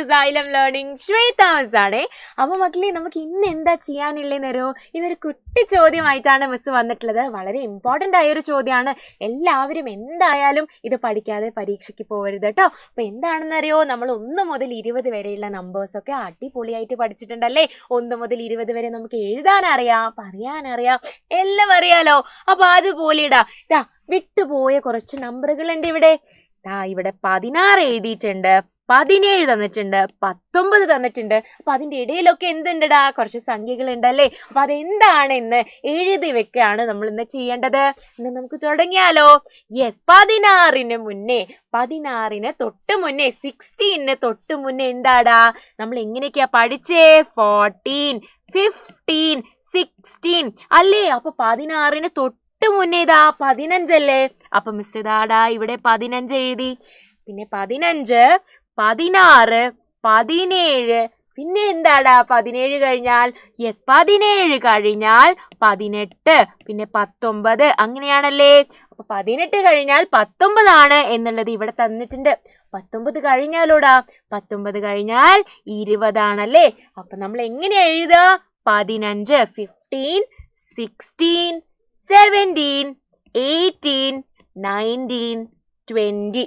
Xylem Learning Shweta ആണ്. അപ്പോൾ മക്കളെ നമുക്ക് ഇന്ന് എന്താ ചെയ്യാനുള്ളതെന്നറിയോ? ഇതൊരു കുട്ടി ചോദ്യമായിട്ടാണ് മിസ് വന്നിട്ടുള്ളത്. വളരെ ഇമ്പോർട്ടൻ്റ് ആയൊരു ചോദ്യമാണ്. എല്ലാവരും എന്തായാലും ഇത് പഠിക്കാതെ പരീക്ഷയ്ക്ക് പോകരുത് കേട്ടോ. അപ്പോൾ എന്താണെന്നറിയോ, നമ്മൾ 1 മുതൽ 20 വരെയുള്ള നമ്പേഴ്സൊക്കെ അടിപൊളിയായിട്ട് പഠിച്ചിട്ടുണ്ടല്ലേ. 1 മുതൽ 20 വരെ നമുക്ക് എഴുതാനറിയാം, പറയാനറിയാം, എല്ലാം അറിയാലോ. അപ്പോൾ അതുപോലെ ഇതാ വിട്ടുപോയ കുറച്ച് നമ്പറുകളുണ്ട് ഇവിടെ. ഇവിടെ 16 എഴുതിയിട്ടുണ്ട്, 17 തന്നിട്ടുണ്ട്, 19 തന്നിട്ടുണ്ട്. അപ്പൊ അതിന്റെ ഇടയിലൊക്കെ എന്തുണ്ടടാ, കുറച്ച് സംഖ്യകൾ ഉണ്ടല്ലേ. അപ്പൊ അതെന്താണെന്ന് എഴുതി വെക്കുകയാണ് നമ്മൾ ഇന്ന് ചെയ്യേണ്ടത്. ഇന്ന് നമുക്ക് തുടങ്ങിയാലോ? യെസ്, 16 മുന്നേ, 16 തൊട്ട് മുന്നേ, 16 തൊട്ട് മുന്നേ എന്താടാ നമ്മൾ എങ്ങനെയൊക്കെയാ പഠിച്ചേ? 14, 15, 16 അല്ലേ. അപ്പൊ 16 തൊട്ട് മുന്നേ ഇതാ 15 അല്ലേ. അപ്പൊ മിസ് ഇതാടാ ഇവിടെ 15 എഴുതി. പിന്നെ 15, 16, 17, പിന്നെ എന്താടാ 17 കഴിഞ്ഞാൽ? യെസ്, 17 കഴിഞ്ഞാൽ 18, പിന്നെ 19, അങ്ങനെയാണല്ലേ. അപ്പൊ 18 കഴിഞ്ഞാൽ 19 ആണ് എന്നുള്ളത് ഇവിടെ തന്നിട്ടുണ്ട്. 19 കഴിഞ്ഞാലോടാ, 19 കഴിഞ്ഞാൽ 20 ആണല്ലേ. അപ്പൊ നമ്മൾ എങ്ങനെയാ എഴുതുക? 15, 15, 16, 17, 18, 19, 20.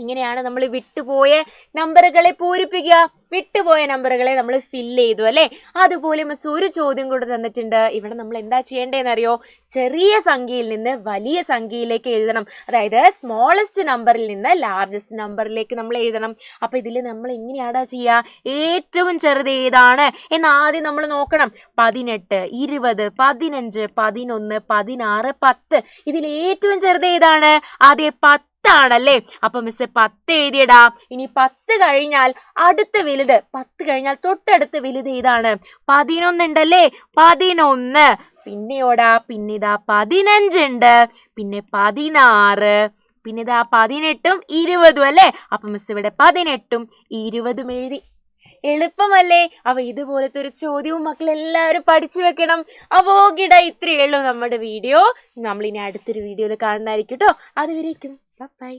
ഇങ്ങനെയാണ് നമ്മൾ വിട്ടുപോയ നമ്പറുകളെ പൂരിപ്പിക്കുക. വിട്ടുപോയ നമ്പറുകളെ നമ്മൾ ഫില്ല് ചെയ്തു അല്ലേ. അതുപോലെ മിസ് ഒരു ചോദ്യം കൂടെ തന്നിട്ടുണ്ട്. ഇവിടെ നമ്മൾ എന്താ ചെയ്യേണ്ടതെന്നറിയോ? ചെറിയ സംഖ്യയിൽ നിന്ന് വലിയ സംഖ്യയിലേക്ക് എഴുതണം. അതായത് സ്മോളസ്റ്റ് നമ്പറിൽ നിന്ന് ലാർജസ്റ്റ് നമ്പറിലേക്ക് നമ്മൾ എഴുതണം. അപ്പൊ ഇതിൽ നമ്മൾ എങ്ങനെയാടാ ചെയ്യുക? ഏറ്റവും ചെറുത് ഏതാണ് എന്ന് ആദ്യം നമ്മൾ നോക്കണം. 18, 20, 15, 11, 16, 10. ഇതിൽ ഏറ്റവും ചെറുത് ഏതാണ്? ആദ്യം 10 ആണല്ലേ. അപ്പൊ മിസ് 10 എഴുതിയടാ. ഇനി 10 കഴിഞ്ഞാൽ അടുത്ത വലുത്, 10 കഴിഞ്ഞാൽ തൊട്ടടുത്ത വലുത് ഏതാണ്? 11 ഉണ്ടല്ലേ. 11. പിന്നെയോടാ, പിന്നെ ഇതാ 15 ഉണ്ട്, പിന്നെ 16, പിന്നെ ഇതാ 18ഉം 20ഉം അല്ലേ. അപ്പൊ മിസ് ഇവിടെ 18ഉം 20ഉം എഴുതി. എളുപ്പമല്ലേ? അപ്പൊ ഇതുപോലത്തെ ഒരു ചോദ്യവും മക്കളെല്ലാവരും പഠിച്ചു വെക്കണം. അപ്പോ ഓക്കെടാ, ഇത്രയേ ഉള്ളൂ നമ്മുടെ വീഡിയോ. നമ്മളിനി അടുത്തൊരു വീഡിയോയിൽ കാണുന്നതായിരിക്കും കേട്ടോ. അതുവരേക്കും ബൈ.